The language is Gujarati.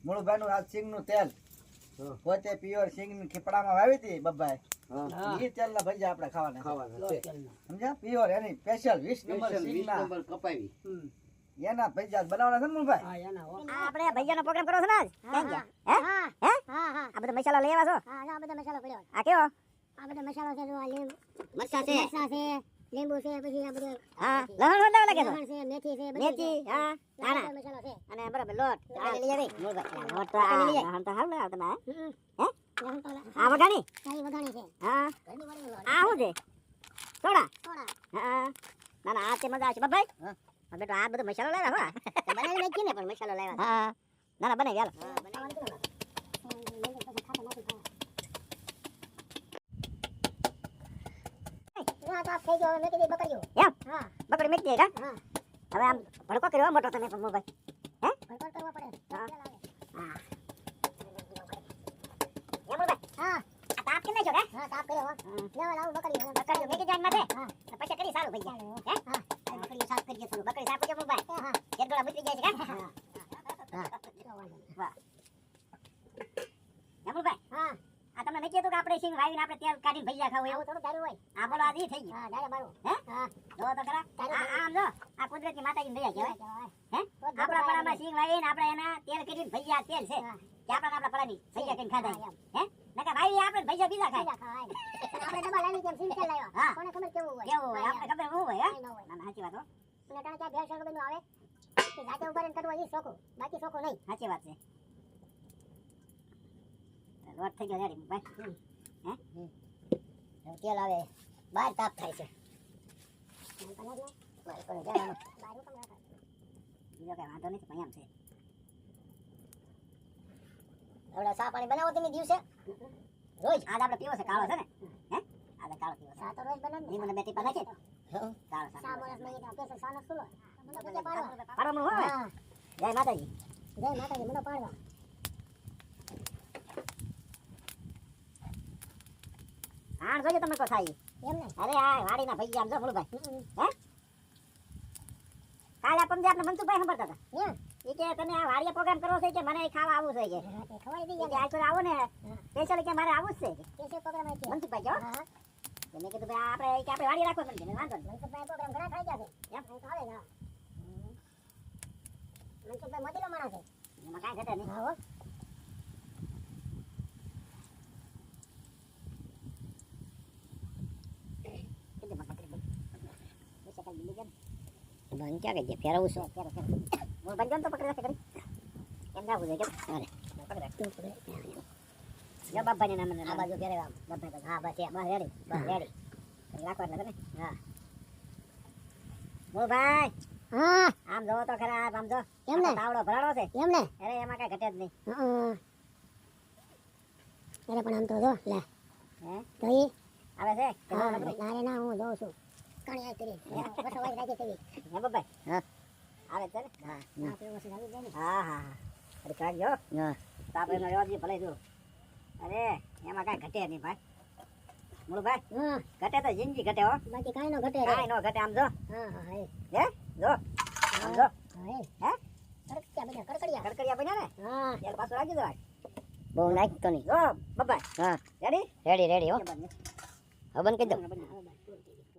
મૂળભાઈ નું આ સિંગ નું તેલ પોતે પ્યોર સિંગ ની ખીપડામાં વાવી હતી બબ્બાઈ એ તેલ ના ભજીયા આપણે ખાવાના સમજ્યા પ્યોર એની સ્પેશિયલ 20 નંબર કપાવી એના ભજીયા બનાવવાના છે ને મૂળભાઈ આપણે ભજીયાનો પ્રોગ્રામ કરો છો ને આજ કેમ ગયા હે આ બધા મસાલા લઈ આવ્યા છો આ બધા મસાલા પડ્યો આ કેવો આ બધા મસાલા છે જો આ લીંબુ મરચા છે લીંબુ છે પછી આ બધું હા લહણ વડા લાગે છે લસણ છે મેથી છે મેથી હા ધાણા મસાલા છે અને બરાબર લોટ આ લઈ આવી મૂળભાઈ લોટ તો આ લહણ તો હાલ ને આ તમે હે આ વગાણી કાઈ વગાણી છે હા આ શું છે થોડા થોડા હા ના ના આ તે મજા આવશે બબ્બાઈ હા બેટો આ બધો મસાલો લાવ્યા હો બનાવી નાખી ને પણ મસાલો લાવ્યા હા ના ના બનાવી હાલો થઈ ગયો મેં કીધી બકરીઓ એમ હા બકરી મેકી દે કા હા હવે આમ ભડકો કર્યો મોટો તમે પણ મોબાઈલ હે ભરપર કરવા પડે હા હા એમ મોબાઈલ હા આ તાપ કે નહીં છો કે હા તાપ કર્યો લેવા લાવ બકરીઓ બકરી મેકી જાય માટે હા પછી કરી સારું ભઈ હે હા બકરી સાફ કરી થોડું બકરી સાફ કરી મોબાઈલ હા એક ગોળા મુતરી જાય છે કા હા વાહ એમ મોબાઈલ હા આ તમને નક્કી હતું કે આપણે સિંગ વાવીને આપણે તેલ કાઢીને ભજીયા ખાવું એવું એવું થોડું દારૂ હોય આ બોલો આ દી થઈ ગયું હા દારૂ બારૂ હે હા જો તો ખરા આ આમ જો આ કુદરતી માતાજીની દયા કહેવાય કહેવાય હે આપણા પડામાં સિંગ વાવીને આપણે એના તેલ કરીને ભજીયા તેલ છે હા કે આપણા પડાની ભજીયા કરીને ખાધા હે નકા ભાઈ આપણે ભજીયા બીજા ખાય આપણે ડબ્બા લાવી કેમ સિંગ તેલ લાવ્યા હા. કોને ખબર કેવું હોય કેવું હોય આપણે ખબર હું હોય હે ન હોય ના સાચી વાત હો અને તને ક્યાં ભેળ શાક બધું આવે કે જાતે ઉભારીને કરવું એ શોખો બાકી શોખો નહીં સાચી વાત છે લોટ થઈ ગયો રેડી ભાઈ હે તેલ આવે બહાર તાપ થાય છે બીજો કઈ વાંધો નથી પણ એમ છે હવે ચા પાણી બનાવો તમે દિવસે રોજ આજ આપણે પીવો છે કાળો છે ને હે આજે કાળો પીવો છે ચા તો રોજ બનાવ લીંબુ ને બેટી પર નાખી કાળો ચા બોનસ લઈ ગયા પેસે સાનો સુલો મને પછી પાડવા પાડવાનું હોય હા જય માતાજી જય માતાજી મને પાડવા આણ જોજો તમે કો થાય એમ ને અરે આ વાડીના ભૈયા આમ જો મુળભાઈ હમ. હે કાલે આપણે આપણે મનસુખભાઈ સંભળતા હતા એમ એ કે તમે આ વાડીએ પ્રોગ્રામ કરવો છે કે મને ખાવા આવું છે કે રાતે ખવાઈ દઈ કે ગયા આજ તો આવો ને સ્પેશિયલ કે મારે આવું જ છે કેસે પ્રોગ્રામ આવી મનસુખભાઈ જો હા તો મેં કીધું ભાઈ આપણે વાડી રાખવો છે ને વાંધો નહીં મનસુખભાઈ પ્રોગ્રામ ઘણા ખાઈ ગયા છે એમ તો આવે ના મનસુખભાઈ મોતીલો માણસ છે એમાં કાંઈ ઘટે નહીં હા હો કીધું મને પકડી દે સેકન્ડ મિલી ગયા બંધ ક્યાં ગઈ ફેરવું છું ફેરો ફેરો હું બંધ તો પકડી રાખે કરી એમ ના પૂછે કેમ અરે પકડી રાખ જો બાપાને નામ આ બાજુ ફેરવા આમ બાપા હા બસ એમ બસ રેડી બસ રેડી રાખો એટલે તમે હા ઓ ભાઈ હા આમ જોવો તો ખરા આમ જો એમ ને? તાવડો ભરાડો છે એમ ને અરે એમાં કાંઈ ઘટે જ નહીં અરે પણ આમ તો જો લે હે તો ઈ આવે છે કે હા ના નથી? ના ના હું જોઉં છું કણી આ કરી બસો વાળી રાખી તેવી હે બાપાઈ હા આવે છે ને હા આ પેલો વસ્તુ આવી જાય ને હા હા અરે કાઢજો હા તાપ એનો રેવા દઈએ ભલે જો અરે એમાં કાંઈ ઘટે નહીં ભાઈ મૂળ ભાઈ હા ઘટે તો જિંદગી ઘટે હો બાકી કાંઈ નો ઘટે રે કાંઈ નો ઘટે આમ જો હા હા હે હે જો આમ જો હા હે હે કડકડિયા બધા કડકડિયા કડકડિયા બન્યા ને હા તેલ પાછું રાખી દો બહુ નાખતો નહીં જો બાપાઈ હા રેડી રેડી રેડી હો બંધ હવે બંધ કરી દો બંધ